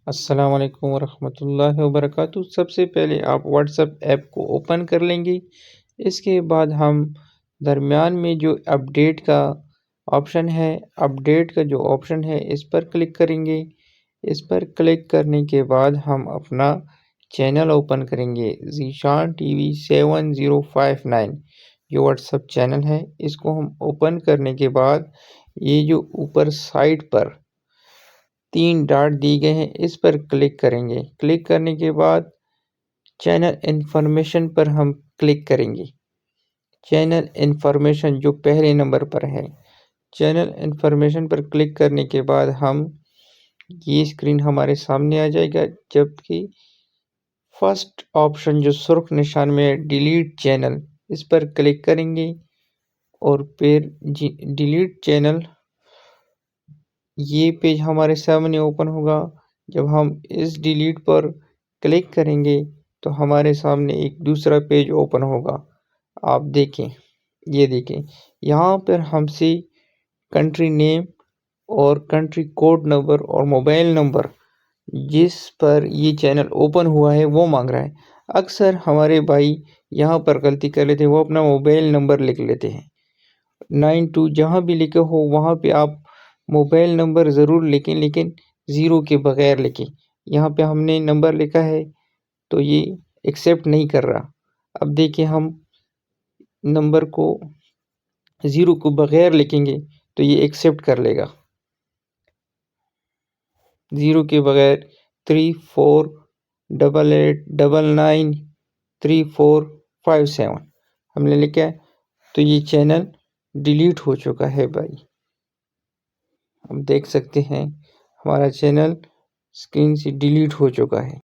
अस्सलाम वालेकुम वरहमतुल्लाहि वबरकातुहू। सबसे पहले आप व्हाट्सएप ऐप को ओपन कर लेंगे। इसके बाद हम दरमियान में जो अपडेट का ऑप्शन है, अपडेट का जो ऑप्शन है इस पर क्लिक करेंगे। इस पर क्लिक करने के बाद हम अपना चैनल ओपन करेंगे। ज़ीशान टीवी 7059 जो व्हाट्सएप चैनल है, इसको हम ओपन करने के बाद ये जो ऊपर साइड पर 3 डॉट दिए गए हैं इस पर क्लिक करेंगे। क्लिक करने के बाद चैनल इन्फॉर्मेशन पर हम क्लिक करेंगे। चैनल इन्फॉर्मेशन जो पहले नंबर पर है, चैनल इन्फॉर्मेशन पर क्लिक करने के बाद हम ये स्क्रीन हमारे सामने आ जाएगा, जबकि फर्स्ट ऑप्शन जो सुर्ख निशान में है डिलीट चैनल, इस पर क्लिक करेंगे और फिर डिलीट चैनल ये पेज हमारे सामने ओपन होगा। जब हम इस डिलीट पर क्लिक करेंगे तो हमारे सामने एक दूसरा पेज ओपन होगा। आप देखें, ये देखें, यहाँ पर हमसे कंट्री नेम और कंट्री कोड नंबर और मोबाइल नंबर जिस पर ये चैनल ओपन हुआ है वो मांग रहा है। अक्सर हमारे भाई यहाँ पर गलती कर लेते हैं, वो अपना मोबाइल नंबर लिख लेते हैं। 92 जहाँ भी लिखे हो वहाँ पे आप मोबाइल नंबर ज़रूर लिखें, लेकिन ज़ीरो के बगैर लिखें। यहाँ पे हमने नंबर लिखा है तो ये एक्सेप्ट नहीं कर रहा। अब देखिए, हम नंबर को ज़ीरो के बगैर लिखेंगे तो ये एक्सेप्ट कर लेगा। ज़ीरो के बगैर 3488993457 हमने लिखा है, तो ये चैनल डिलीट हो चुका है भाई। हम देख सकते हैं हमारा चैनल स्क्रीन से डिलीट हो चुका है।